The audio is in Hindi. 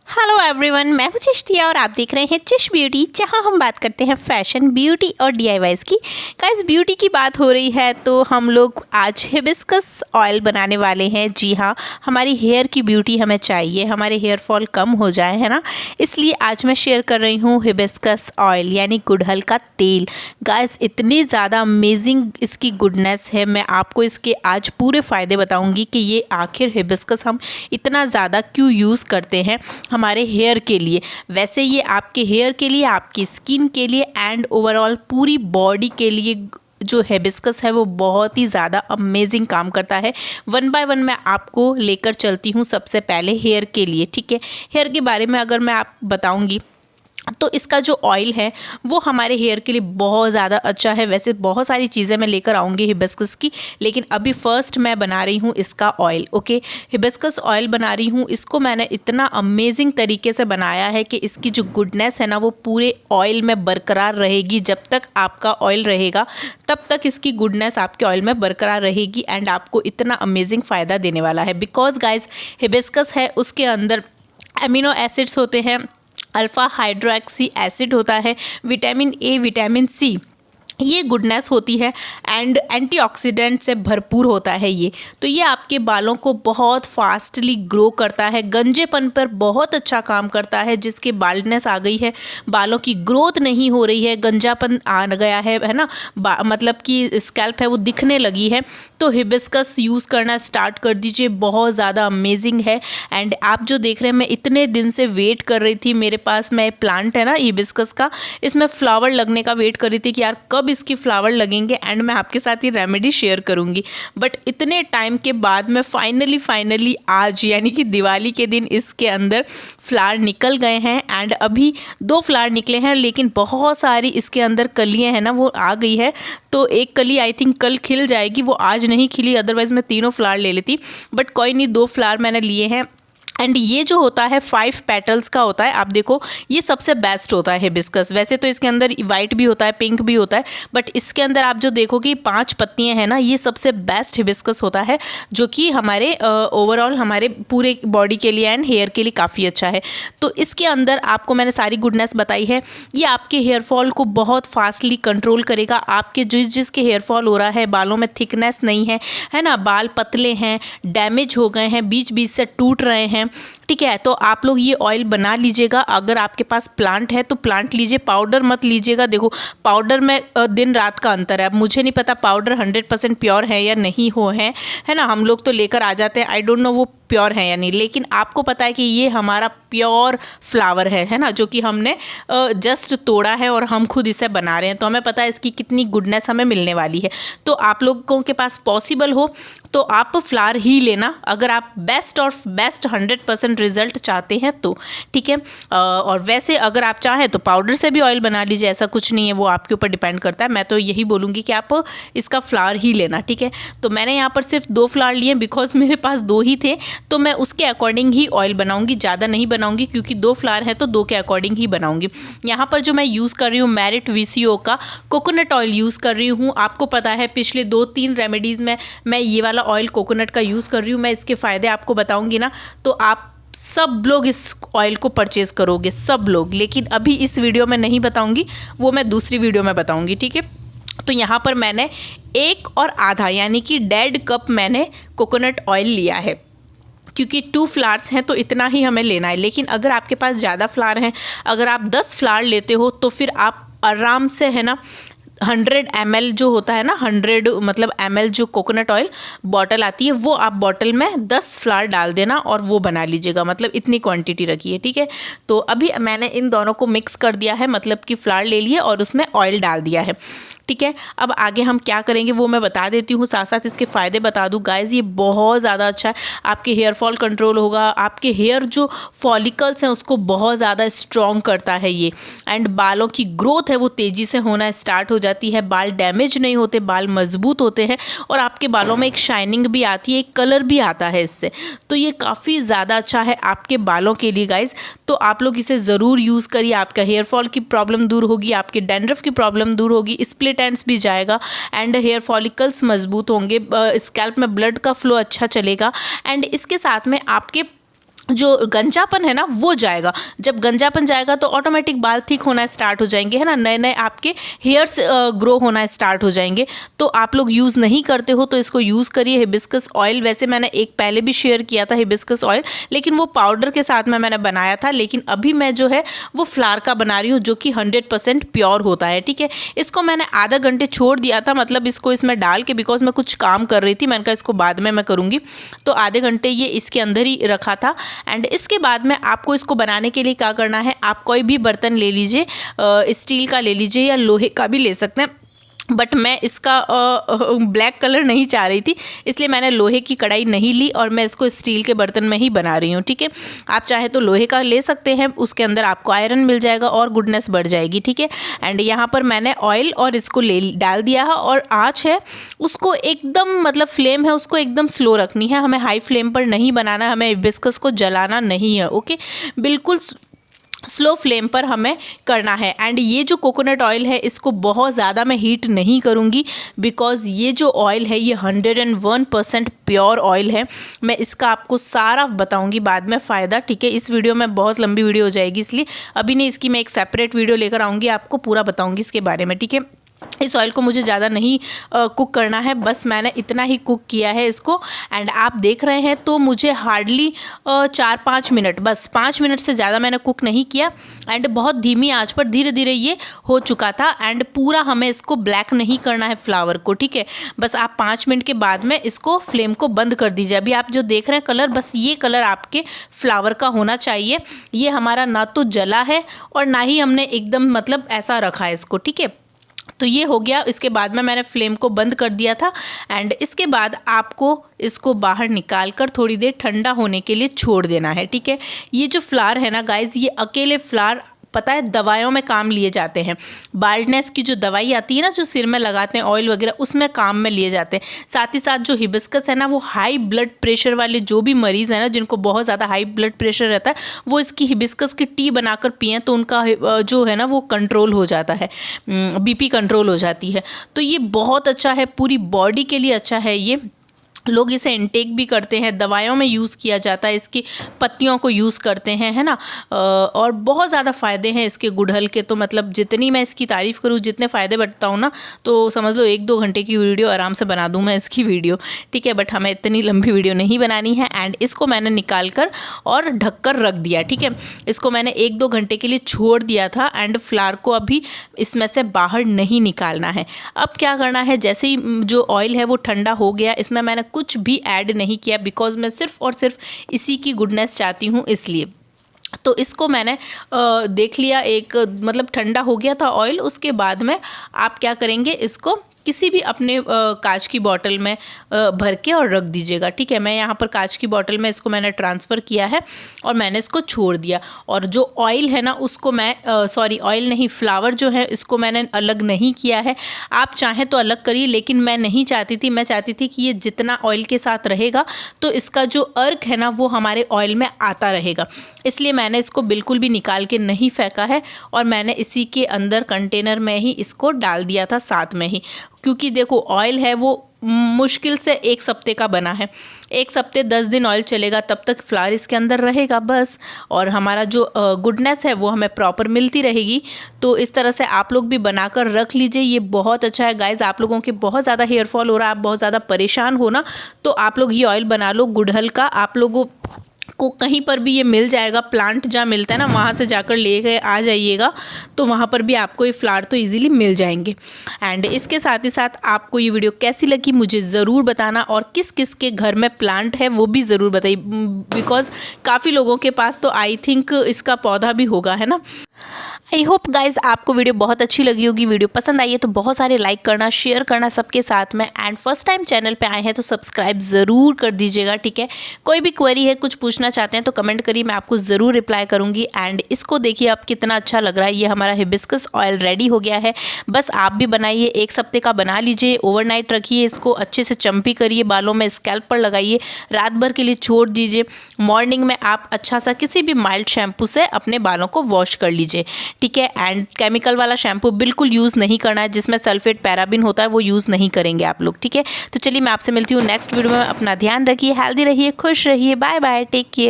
हेलो एवरीवन, मैं हूं चिश्तिया और आप देख रहे हैं चिश ब्यूटी, जहां हम बात करते हैं फैशन, ब्यूटी और डीआईवाईज की। गाइस, ब्यूटी की बात हो रही है तो हम लोग आज हिबिस्कस ऑयल बनाने वाले हैं। जी हाँ, हमारी हेयर की ब्यूटी हमें चाहिए, हमारे हेयर फॉल कम हो जाए, है ना। इसलिए आज मैं शेयर कर रही हूँ हिबिस्कस ऑयल यानी गुड़हल का तेल। गाइस, इतनी ज़्यादा अमेजिंग इसकी गुडनेस है, मैं आपको इसके आज पूरे फ़ायदे बताऊँगी कि ये आखिर हिबिस्कस हम इतना ज़्यादा क्यों यूज़ करते हैं हमारे हेयर के लिए। वैसे ये आपके हेयर के लिए, आपकी स्किन के लिए एंड ओवरऑल पूरी बॉडी के लिए जो हिबिस्कस है वो बहुत ही ज़्यादा अमेजिंग काम करता है। वन बाय वन मैं आपको लेकर चलती हूँ। सबसे पहले हेयर के लिए, ठीक है। हेयर के बारे में अगर मैं आप बताऊँगी तो इसका जो ऑयल है वो हमारे हेयर के लिए बहुत ज़्यादा अच्छा है। वैसे बहुत सारी चीज़ें मैं लेकर आऊँगी हिबिस्कस की, लेकिन अभी फ़र्स्ट मैं बना रही हूँ इसका ऑयल। ओके, हिबिस्कस ऑयल बना रही हूँ। इसको मैंने इतना अमेजिंग तरीके से बनाया है कि इसकी जो गुडनेस है ना वो पूरे ऑयल में बरकरार रहेगी। जब तक आपका ऑयल रहेगा तब तक इसकी गुडनेस आपके ऑयल में बरकरार रहेगी एंड आपको इतना अमेजिंग फ़ायदा देने वाला है। बिकॉज गाइज, हिबिस्कस है उसके अंदर एमिनो एसिड्स होते हैं, अल्फ़ा हाइड्रोक्सी एसिड होता है, विटामिन ए, विटामिन सी, ये गुडनेस होती है एंड एंटीऑक्सीडेंट से भरपूर होता है ये। तो ये आपके बालों को बहुत फास्टली ग्रो करता है, गंजेपन पर बहुत अच्छा काम करता है। जिसके बाल्डनेस आ गई है, बालों की ग्रोथ नहीं हो रही है, गंजापन आ गया है ना, मतलब कि स्कैल्प है वो दिखने लगी है, तो हिबिस्कस यूज़ करना स्टार्ट कर दीजिए। बहुत ज़्यादा अमेजिंग है। एंड आप जो देख रहे हैं, मैं इतने दिन से वेट कर रही थी, मेरे पास में प्लांट है ना हिबिस्कस का, इसमें फ्लावर लगने का वेट कर रही थी कि यार कब इसकी फ्लावर लगेंगे एंड मैं आपके साथ ये रेमेडी शेयर करूंगी। बट इतने टाइम के बाद मैं फाइनली आज यानी कि दिवाली के दिन इसके अंदर फ्लावर निकल गए हैं एंड अभी 2 फ्लावर निकले हैं, लेकिन बहुत सारी इसके अंदर कलियां हैं ना वो आ गई है। तो एक कली आई थिंक कल खिल जाएगी, वो आज नहीं खिली, अदरवाइज मैं 3 फ्लावर ले लेती। बट कोई नहीं, 2 फ्लावर मैंने लिए हैं। एंड ये जो होता है 5 पेटल्स का होता है, आप देखो ये सबसे बेस्ट होता है हिबिस्कस। वैसे तो इसके अंदर वाइट भी होता है, पिंक भी होता है, बट इसके अंदर आप जो देखोगे 5 पत्तियां हैं ना, ये सबसे बेस्ट हिबिस्कस होता है, जो कि हमारे ओवरऑल हमारे पूरे बॉडी के लिए एंड हेयर के लिए काफ़ी अच्छा है। तो इसके अंदर आपको मैंने सारी गुडनेस बताई है। ये आपके हेयर फॉल को बहुत फास्टली कंट्रोल करेगा। आपके जिसके हेयर फॉल हो रहा है, बालों में थिकनेस नहीं है ना, बाल पतले हैं, डैमेज हो गए हैं, बीच बीच से टूट रहे हैं, ठीक है, तो आप लोग ये ऑयल बना लीजिएगा। अगर आपके पास प्लांट है तो प्लांट लीजिए, पाउडर मत लीजिएगा। देखो पाउडर में दिन रात का अंतर है। अब मुझे नहीं पता पाउडर 100% प्योर है या नहीं है ना। हम लोग तो लेकर आ जाते हैं, आई डोंट नो वो प्योर है या नहीं, लेकिन आपको पता है कि ये हमारा प्योर फ्लावर है ना, जो कि हमने जस्ट तोड़ा है और हम खुद इसे बना रहे हैं, तो हमें पता है इसकी कितनी गुडनेस हमें मिलने वाली है। तो आप लोगों के पास पॉसिबल हो तो आप फ्लावर ही लेना, अगर आप बेस्ट 100% रिजल्ट चाहते हैं तो, ठीक है। और वैसे अगर आप चाहें तो पाउडर से भी ऑयल बना लीजिए, ऐसा कुछ नहीं है, वो आपके ऊपर डिपेंड करता है। मैं तो यही बोलूँगी कि आप इसका फ्लावर ही लेना, ठीक है। तो मैंने यहाँ पर सिर्फ 2 फ्लावर लिए, बिकॉज मेरे पास 2 ही थे, तो मैं उसके अकॉर्डिंग ही ऑयल बनाऊंगी, ज़्यादा नहीं बनाऊंगी, क्योंकि 2 फ्लावर है तो 2 के अकॉर्डिंग ही बनाऊंगी। यहाँ पर जो मैं यूज़ कर रही हूँ मेरिट VCO का कोकोनट ऑयल यूज़ कर रही हूँ। आपको पता है पिछले 2-3 रेमेडीज़ में मैं ये वाला ऑयल कोकोनट का यूज़ कर रही हूँ। मैं इसके फ़ायदे आपको बताऊँगी ना, तो आप सब लोग इस ऑयल को परचेज़ करोगे, सब लोग। लेकिन अभी इस वीडियो में नहीं बताऊँगी, वो मैं दूसरी वीडियो में बताऊँगी, ठीक है। तो यहाँ पर मैंने 1 और आधा यानी कि 1.5 कप मैंने कोकोनट ऑयल लिया है, क्योंकि 2 फ्लावर्स हैं तो इतना ही हमें लेना है। लेकिन अगर आपके पास ज़्यादा फ्लावर हैं, अगर आप 10 फ्लावर लेते हो तो फिर आप आराम से है ना 100 ml जो होता है ना, 100 मतलब ml जो कोकोनट ऑयल बॉटल आती है, वो आप बॉटल में 10 फ्लावर डाल देना और वो बना लीजिएगा, मतलब इतनी क्वांटिटी रखिए, ठीक है। तो अभी मैंने इन दोनों को मिक्स कर दिया है, मतलब कि फ्लावर ले लिए और उसमें ऑयल डाल दिया है, ठीक है। अब आगे हम क्या करेंगे वो मैं बता देती हूँ, साथ साथ इसके फ़ायदे बता दूँ। गाइज़, ये बहुत ज़्यादा अच्छा है, आपके हेयर फॉल कंट्रोल होगा, आपके हेयर जो फॉलिकल्स हैं उसको बहुत ज़्यादा स्ट्रॉन्ग करता है ये, एंड बालों की ग्रोथ है वो तेज़ी से होना स्टार्ट हो जाती है, बाल डैमेज नहीं होते, बाल मजबूत होते हैं और आपके बालों में एक शाइनिंग भी आती है, एक कलर भी आता है इससे। तो ये काफ़ी ज़्यादा अच्छा है आपके बालों के लिए गाइज़। तो आप लोग इसे ज़रूर यूज़ करिए, आपका हेयर फॉल की प्रॉब्लम दूर होगी, आपके डैंड्रफ की प्रॉब्लम दूर होगी, स्प्लिट एंड्स भी जाएगा एंड हेयर फॉलिकल्स मजबूत होंगे, स्कैल्प में ब्लड का फ्लो अच्छा चलेगा एंड इसके साथ में आपके जो गंजापन है ना वो जाएगा। जब गंजापन जाएगा तो ऑटोमेटिक बाल थिक होना स्टार्ट हो जाएंगे, है ना, नए नए आपके हेयर्स ग्रो होना स्टार्ट हो जाएंगे। तो आप लोग यूज़ नहीं करते हो तो इसको यूज़ करिए। हिबिस्कस ऑयल वैसे मैंने एक पहले भी शेयर किया था हिबिस्कस ऑयल, लेकिन वो पाउडर के साथ में मैंने बनाया था, लेकिन अभी मैं जो है वो फ्लावर का बना रही हूँ जो कि 100% प्योर होता है। ठीक है, इसको मैंने आधा घंटे छोड़ दिया था, मतलब इसको इसमें डाल के, बिकॉज मैं कुछ काम कर रही थी, मैंने कहा इसको बाद में मैं करूँगी, तो आधे घंटे ये इसके अंदर ही रखा था। एंड इसके बाद में आपको इसको बनाने के लिए क्या करना है, आप कोई भी बर्तन ले लीजिए, स्टील का ले लीजिए या लोहे का भी ले सकते हैं, बट मैं इसका ब्लैक कलर नहीं चाह रही थी, इसलिए मैंने लोहे की कढ़ाई नहीं ली और मैं इसको स्टील के बर्तन में ही बना रही हूँ। ठीक है, आप चाहे तो लोहे का ले सकते हैं, उसके अंदर आपको आयरन मिल जाएगा और गुडनेस बढ़ जाएगी। ठीक है, एंड यहाँ पर मैंने ऑयल और इसको डाल दिया है, और आँच है उसको एकदम, मतलब फ्लेम है उसको एकदम स्लो रखनी है, हमें हाई फ्लेम पर नहीं बनाना है, हमें हिबिस्कस को जलाना नहीं है। ओके, बिल्कुल स्लो फ्लेम पर हमें करना है। एंड ये जो कोकोनट ऑयल है इसको बहुत ज़्यादा मैं हीट नहीं करूँगी, बिकॉज़ ये जो ऑयल है ये 101% प्योर ऑयल है। मैं इसका आपको सारा बताऊँगी बाद में फ़ायदा। ठीक है, इस वीडियो में बहुत लंबी वीडियो हो जाएगी, इसलिए अभी नहीं, इसकी मैं एक सेपरेट वीडियो लेकर आऊँगी, आपको पूरा बताऊँगी इसके बारे में। ठीक है, इस ऑयल को मुझे ज़्यादा नहीं कुक करना है, बस मैंने इतना ही कुक किया है इसको। एंड आप देख रहे हैं तो मुझे हार्डली 4-5 मिनट, बस 5 मिनट से ज़्यादा मैंने कुक नहीं किया। एंड बहुत धीमी आंच पर धीरे धीरे ये हो चुका था। एंड पूरा हमें इसको ब्लैक नहीं करना है फ्लावर को। ठीक है, बस आप 5 मिनट के बाद में इसको फ्लेम को बंद कर दीजिए। अभी आप जो देख रहे हैं कलर, बस ये कलर आपके फ्लावर का होना चाहिए। ये हमारा ना तो जला है और ना ही हमने एकदम मतलब ऐसा रखा है इसको। ठीक है, तो ये हो गया। इसके बाद में मैंने फ्लेम को बंद कर दिया था। एंड इसके बाद आपको इसको बाहर निकाल कर थोड़ी देर ठंडा होने के लिए छोड़ देना है। ठीक है, ये जो फ्लावर है ना गाइज, ये अकेले फ्लावर पता है दवाइयों में काम लिए जाते हैं। बाल्डनेस की जो दवाई आती है ना, जो सिर में लगाते हैं ऑयल वगैरह, उसमें काम में लिए जाते हैं। साथ ही साथ जो हिबिस्कस है ना, वो हाई ब्लड प्रेशर वाले जो भी मरीज़ हैं ना, जिनको बहुत ज़्यादा हाई ब्लड प्रेशर रहता है, वो इसकी हिबिस्कस की टी बनाकर पिएं तो उनका जो है ना वो कंट्रोल हो जाता है, बीपी कंट्रोल हो जाती है। तो ये बहुत अच्छा है, पूरी बॉडी के लिए अच्छा है। ये लोग इसे इनटेक भी करते हैं, दवाइयों में यूज़ किया जाता है, इसकी पत्तियों को यूज़ करते हैं, है ना। और बहुत ज़्यादा फ़ायदे हैं इसके गुड़हल के, तो मतलब जितनी मैं इसकी तारीफ़ करूँ, जितने फ़ायदे बताऊँ ना, तो समझ लो 1-2 घंटे की वीडियो आराम से बना दूँ मैं इसकी वीडियो। ठीक है, बट हमें इतनी लंबी वीडियो नहीं बनानी है। एंड इसको मैंने निकाल कर और ढक कर रख दिया। ठीक है, इसको मैंने 1-2 घंटे के लिए छोड़ दिया था। एंड फ्लावर को अभी इसमें से बाहर नहीं निकालना है। अब क्या करना है, जैसे ही जो ऑयल है वो ठंडा हो गया, इसमें मैंने कुछ भी ऐड नहीं किया, बिकॉज मैं सिर्फ और सिर्फ इसी की गुडनेस चाहती हूँ, इसलिए। तो इसको मैंने देख लिया, एक मतलब ठंडा हो गया था ऑयल। उसके बाद में आप क्या करेंगे, इसको किसी भी अपने कांच की बॉटल में भर के और रख दीजिएगा। ठीक है, मैं यहाँ पर कांच की बॉटल में इसको मैंने ट्रांसफ़र किया है और मैंने इसको छोड़ दिया। और जो ऑयल है ना उसको मैं ऑयल नहीं, फ्लावर जो है इसको मैंने अलग नहीं किया है। आप चाहें तो अलग करिए, लेकिन मैं नहीं चाहती थी। मैं चाहती थी कि ये जितना ऑयल के साथ रहेगा तो इसका जो अर्क है ना वो हमारे ऑयल में आता रहेगा, इसलिए मैंने इसको बिल्कुल भी निकाल के नहीं फेंका है और मैंने इसी के अंदर कंटेनर में ही इसको डाल दिया था साथ में ही। क्योंकि देखो ऑयल है वो मुश्किल से 1 हफ्ते का बना है, 1 हफ्ते 10 दिन ऑयल चलेगा, तब तक फ्लावर इसके अंदर रहेगा बस, और हमारा जो गुडनेस है वो हमें प्रॉपर मिलती रहेगी। तो इस तरह से आप लोग भी बनाकर रख लीजिए, ये बहुत अच्छा है गाइज। आप लोगों के बहुत ज़्यादा हेयर फॉल हो रहा है, आप बहुत ज़्यादा परेशान हो ना, तो आप लोग ये ऑयल बना लो गुड़हल का। आप लोगों को कहीं पर भी ये मिल जाएगा, प्लांट जहाँ मिलता है ना वहाँ से जाकर ले गए आ जाइएगा, तो वहाँ पर भी आपको ये फ्लावर तो इजीली मिल जाएंगे। एंड इसके साथ ही साथ आपको ये वीडियो कैसी लगी मुझे ज़रूर बताना, और किस किस के घर में प्लांट है वो भी ज़रूर बताइए, बिकॉज़ काफ़ी लोगों के पास तो आई थिंक इसका पौधा भी होगा, है ना। आई होप गाइज आपको वीडियो बहुत अच्छी लगी होगी। वीडियो पसंद आई है तो बहुत सारे लाइक करना, शेयर करना सबके साथ में। एंड फर्स्ट टाइम चैनल पे आए हैं तो सब्सक्राइब ज़रूर कर दीजिएगा। ठीक है, कोई भी क्वेरी है, कुछ पूछना चाहते हैं तो कमेंट करिए, मैं आपको ज़रूर रिप्लाई करूँगी। एंड इसको देखिए आप कितना अच्छा लग रहा है, ये हमारा हिबिस्कस ऑयल रेडी हो गया है। बस आप भी बनाइए, 1 हफ्ते का बना लीजिए, ओवरनाइट रखिए, इसको अच्छे से चम्पी करिए, बालों में स्कैल्प पर लगाइए, रात भर के लिए छोड़ दीजिए। मॉर्निंग में आप अच्छा सा किसी भी माइल्ड शैम्पू से अपने बालों को वॉश कर लीजिए। ठीक है, एंड केमिकल वाला शैम्पू बिल्कुल यूज़ नहीं करना है, जिसमें सल्फेट पैराबिन होता है वो यूज़ नहीं करेंगे आप लोग। ठीक है, तो चलिए मैं आपसे मिलती हूँ नेक्स्ट वीडियो में। अपना ध्यान रखिए, हेल्दी रहिए, खुश रहिए, बाय बाय, टेक केयर।